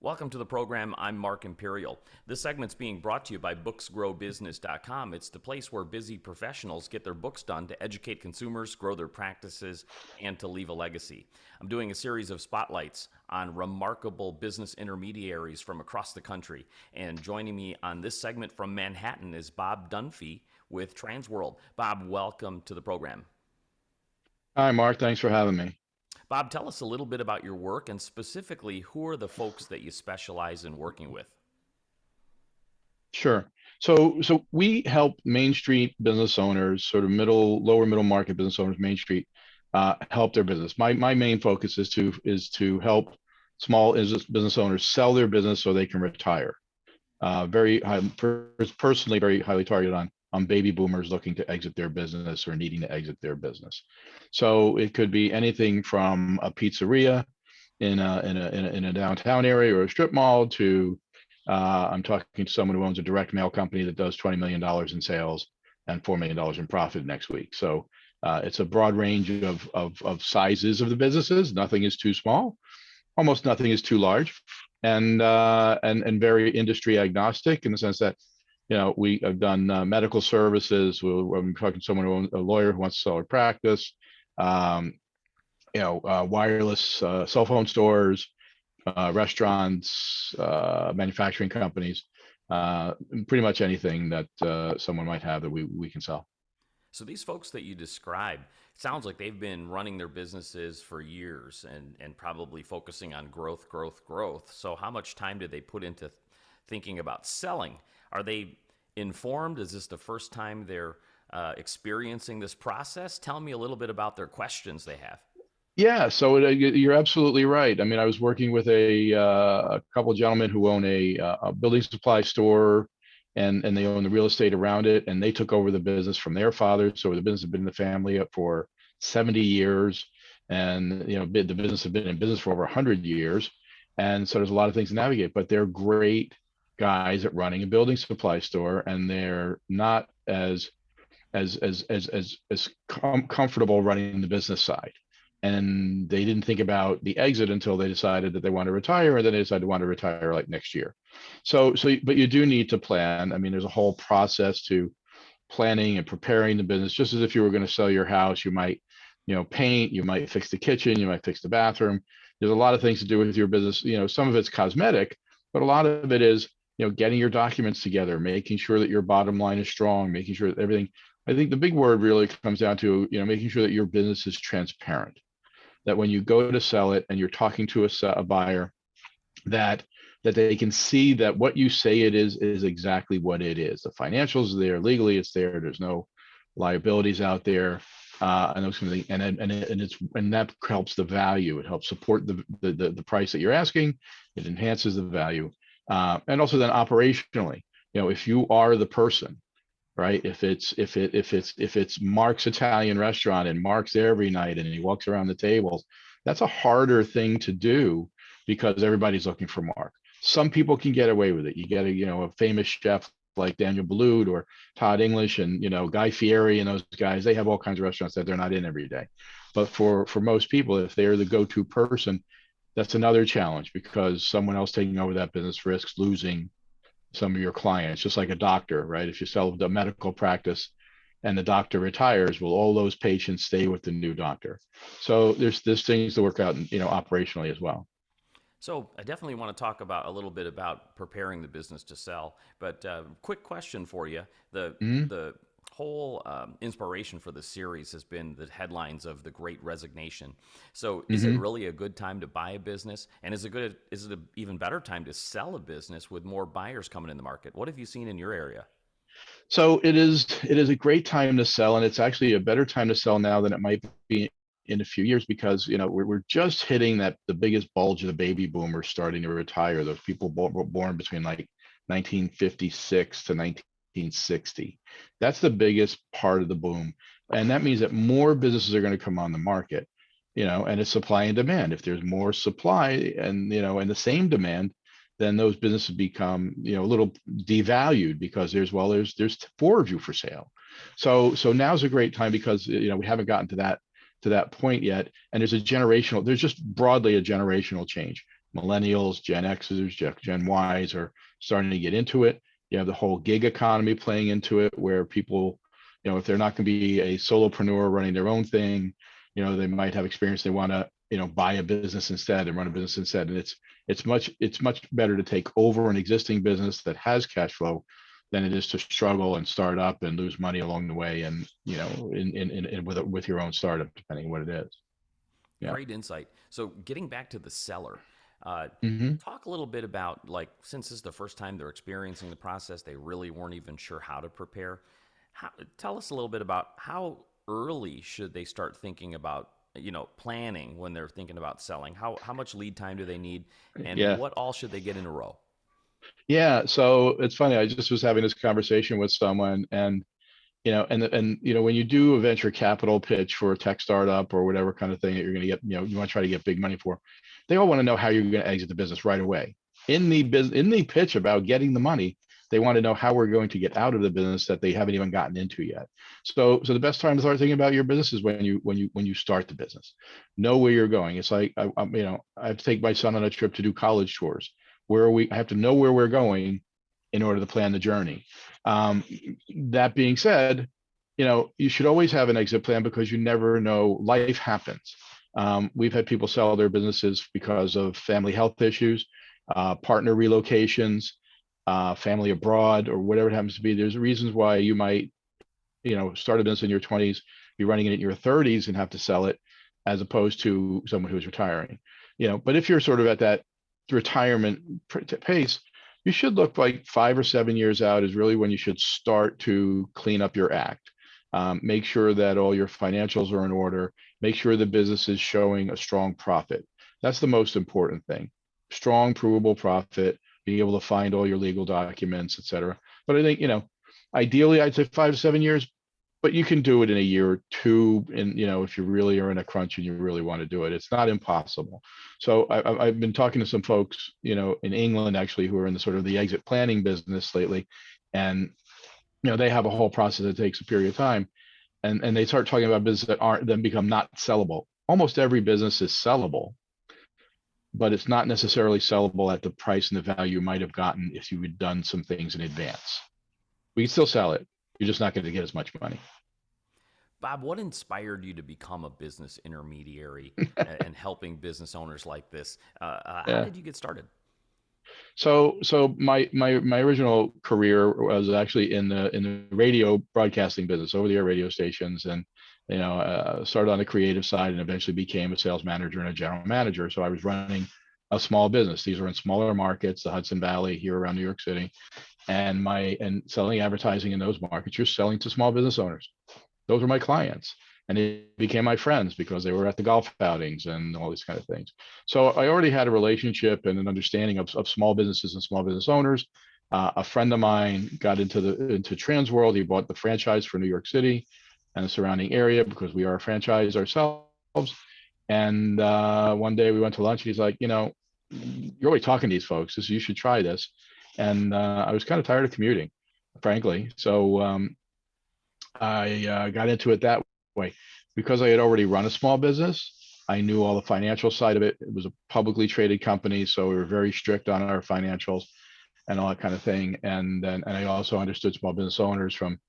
Welcome to the program. I'm Mark Imperial. This segment's being brought to you by booksgrowbusiness.com. It's the place where busy professionals get their books done to educate consumers, grow their practices, and to leave a legacy. I'm doing a series of spotlights on remarkable business intermediaries from across the country. And joining me on this segment from Manhattan is Bob Dunphy with Transworld. Bob, welcome to the program. Hi, Mark. Thanks for having me. Bob, tell us a little bit about your work and specifically who are the folks that you specialize in working with? Sure. So we help Main Street business owners, sort of lower middle market business owners, Main Street, help their business. My main focus is to help small business owners sell their business so they can retire. Very high, personally, very highly targeted on baby boomers looking to exit their business or needing to exit their business. So it could be anything from a pizzeria in a downtown area or a strip mall to I'm talking to someone who owns a direct mail company that does $20 million in sales and $4 million in profit next week. So it's a broad range of sizes of the businesses. Nothing is too small, almost nothing is too large, and very industry agnostic in the sense that we have done medical services. I'm talking to someone who owns a lawyer who wants to sell a practice. Um, Wireless cell phone stores, restaurants, manufacturing companies, pretty much anything that someone might have that we can sell. So these folks that you describe, it sounds like they've been running their businesses for years and probably focusing on growth, growth, growth. So how much time did they put into thinking about selling? Are they informed? Is this the first time they're experiencing this process? Tell me a little bit about their questions they have. Yeah, so you're absolutely right. I mean, I was working with a couple of gentlemen who own a building supply store, and they own the real estate around it, and they took over the business from their father. So the business had been in the family for 70 years, and the business had been in business for over 100 years, and so there's a lot of things to navigate. But they're great guys at running a building supply store, and they're not as comfortable running the business side, and they didn't think about the exit until they decided that they want to retire, and then they decided to want to retire like next year. But you do need to plan. I mean, there's a whole process to planning and preparing the business. Just as if you were going to sell your house, you might paint, you might fix the kitchen, you might fix the bathroom. There's a lot of things to do with your business. Some of it's cosmetic, but a lot of it is getting your documents together, making sure that your bottom line is strong, making sure that everything. I think the big word really comes down to making sure that your business is transparent, that when you go to sell it and you're talking to a buyer, that they can see that what you say it is exactly what it is. The financials are there, legally it's there. There's no liabilities out there, and those kind of things. And that helps the value. It helps support the price that you're asking. It enhances the value, and also then operationally, if you are the person, right? If it's Mark's Italian restaurant and Mark's there every night and he walks around the tables, that's a harder thing to do because everybody's looking for Mark. Some people can get away with it. You get a famous chef like Daniel Boulud or Todd English and Guy Fieri and those guys. They have all kinds of restaurants that they're not in every day. But for most people, if they're the go-to person, that's another challenge because someone else taking over that business risks losing some of your clients, just like a doctor, right? If you sell the medical practice and the doctor retires, will all those patients stay with the new doctor? So there's things to work out, operationally as well. So I definitely want to talk about a little bit about preparing the business to sell. But quick question for you: the Mhm. the whole inspiration for the series has been the headlines of the Great Resignation. So is it Mhm. really a good time to buy a business, and is it an even better time to sell a business with more buyers coming in the market? What have you seen in your area? So it is a great time to sell, and it's actually a better time to sell now than it might be in a few years because we're just hitting that the biggest bulge of the baby boomers starting to retire. Those people born between like 1956 to 1960. That's the biggest part of the boom, and that means that more businesses are going to come on the market. And it's supply and demand. If there's more supply and the same demand, then those businesses become a little devalued because there's four of you for sale. So now's a great time because we haven't gotten to that point yet, and there's just broadly a generational change. Millennials, Gen Xers, Gen Ys are starting to get into it. You have the whole gig economy playing into it, where people, if they're not going to be a solopreneur running their own thing, they might have experience. They want to, buy a business instead and run a business instead. And it's much better to take over an existing business that has cash flow than it is to struggle and start up and lose money along the way. And, with your own startup, depending on what it is. Yeah. Great insight. So, getting back to the seller, uh, Hmm. talk a little bit about, like, since this is the first time they're experiencing the process, they really weren't even sure how to prepare. Tell us a little bit about how early should they start thinking about, planning when they're thinking about selling. How much lead time do they need, and Yeah. what all should they get in a row? Yeah. So it's funny. I just was having this conversation with someone, and when you do a venture capital pitch for a tech startup or whatever kind of thing that you're going to get, you want to try to get big money for, they all want to know how you're going to exit the business right away. In the pitch about getting the money, they want to know how we're going to get out of the business that they haven't even gotten into yet. So the best time to start thinking about your business is when you start the business. Know where you're going. It's like I have to take my son on a trip to do college tours. I have to know where we're going in order to plan the journey. Um, that being said, you should always have an exit plan, because you never know. Life happens. We've had people sell their businesses because of family health issues, partner relocations, family abroad, or whatever it happens to be. There's reasons why you might, start a business in your 20s, be running it in your 30s and have to sell it, as opposed to someone who's retiring. But if you're sort of at that retirement pace, you should look like 5 or 7 years out is really when you should start to clean up your act. Make sure that all your financials are in order. Make sure the business is showing a strong profit. That's the most important thing. Strong, provable profit, being able to find all your legal documents, et cetera. But I think, ideally, I'd say 5 to 7 years, but you can do it in a year or two. And, if you really are in a crunch and you really want to do it, it's not impossible. So I've been talking to some folks, in England, actually, who are in the sort of the exit planning business lately. And, they have a whole process that takes a period of time. And they start talking about business that aren't, then become not sellable. Almost every business is sellable, but it's not necessarily sellable at the price and the value you might have gotten if you had done some things in advance. We can still sell it. You're just not going to get as much money. Bob, what inspired you to become a business intermediary and helping business owners like this? How Yeah. did you get started? So my original career was actually in the radio broadcasting business, over the air radio stations, and started on the creative side and eventually became a sales manager and a general manager. So I was running a small business. These were in smaller markets, the Hudson Valley here around New York City, and selling advertising in those markets. You're selling to small business owners. Those were my clients, and they became my friends because they were at the golf outings and all these kind of things. So I already had a relationship and an understanding of small businesses and small business owners. A friend of mine got into Transworld. He bought the franchise for New York City and the surrounding area, because we are a franchise ourselves. And one day we went to lunch. He's like, you're always talking to these folks. You should try this. And I was kind of tired of commuting, frankly. So I got into it that way. Because I had already run a small business, I knew all the financial side of it. It was a publicly traded company, so we were very strict on our financials and all that kind of thing. And I also understood small business owners from,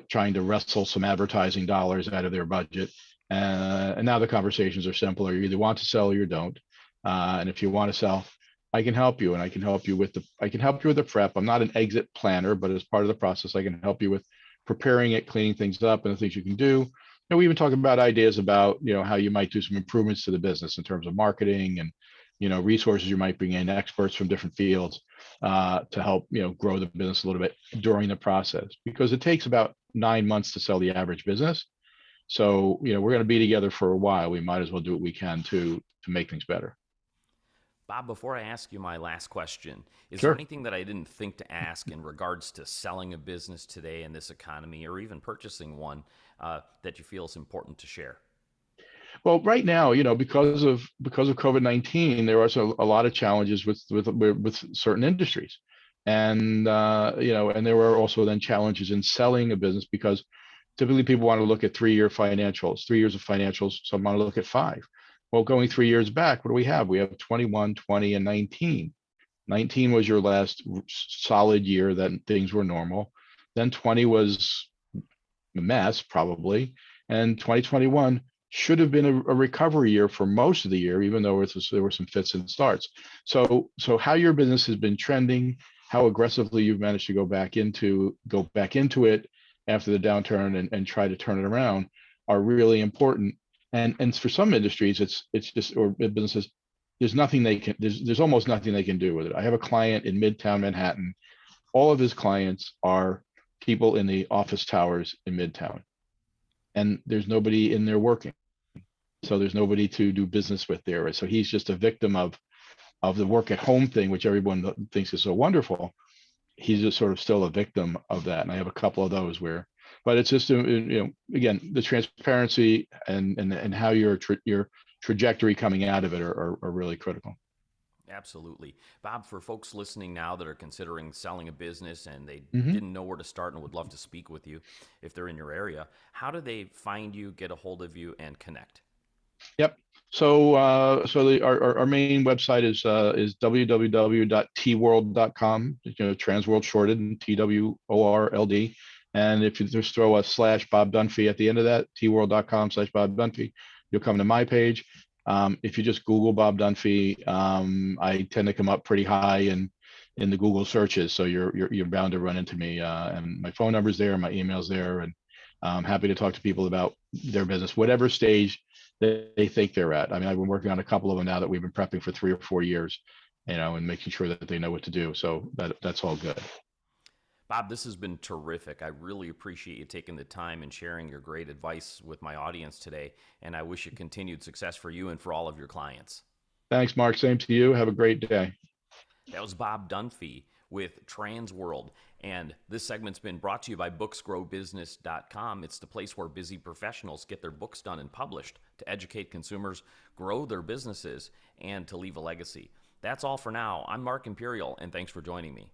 trying to wrestle some advertising dollars out of their budget. And now the conversations are simpler. You either want to sell or you don't. And if you want to sell, I can help you, and I can help you with the prep. I'm not an exit planner, but as part of the process, I can help you with preparing it, cleaning things up, and the things you can do. And we even talk about ideas about, how you might do some improvements to the business in terms of marketing and, resources you might bring in, experts from different fields, to help, grow the business a little bit during the process, because it takes about 9 months to sell the average business. So, we're going to be together for a while. We might as well do what we can to make things better. Bob, before I ask you my last question, is there Sure. anything that I didn't think to ask in regards to selling a business today in this economy, or even purchasing one, that you feel is important to share? Well, right now, because of COVID-19, there are also a lot of challenges with certain industries, and there were also then challenges in selling a business, because typically people want to look at 3-year financials, 3 years of financials. Some want to look at 5. Well, going 3 years back, what do we have? We have 21, 20, and 19. 19 was your last solid year that things were normal. Then 20 was a mess, probably. And 2021 should have been a recovery year for most of the year, even though there were some fits and starts. So how your business has been trending, how aggressively you've managed to go back into it after the downturn and try to turn it around are really important. And for some industries, it's just or businesses, there's almost nothing they can do with it. I have a client in Midtown Manhattan. All of his clients are people in the office towers in Midtown, and there's nobody in there working. So there's nobody to do business with there. So he's just a victim of the work at home thing, which everyone thinks is so wonderful. He's just sort of still a victim of that. And I have a couple of those where, but it's just again, the transparency and how your trajectory coming out of it are really critical. Absolutely. Bob, for folks listening now that are considering selling a business and they Mhm. didn't know where to start and would love to speak with you if they're in your area, how do they find you, get a hold of you, and connect? Yep. Our main website is www.tworld.com. Transworld shorted and TWORLD. And if you just throw a slash Bob Dunphy at the end of that, tworld.com/Bob Dunphy, you'll come to my page. If you just Google Bob Dunphy, I tend to come up pretty high in the Google searches, so you're bound to run into me. And my phone number's there, my email's there, and I'm happy to talk to people about their business, whatever stage they think they're at. I mean, I've been working on a couple of them now that we've been prepping for 3 or 4 years, and making sure that they know what to do. So that's all good. Bob, this has been terrific. I really appreciate you taking the time and sharing your great advice with my audience today. And I wish you continued success for you and for all of your clients. Thanks, Mark. Same to you. Have a great day. That was Bob Dunphy with Transworld. And this segment's been brought to you by booksgrowbusiness.com. It's the place where busy professionals get their books done and published to educate consumers, grow their businesses, and to leave a legacy. That's all for now. I'm Mark Imperial, and thanks for joining me.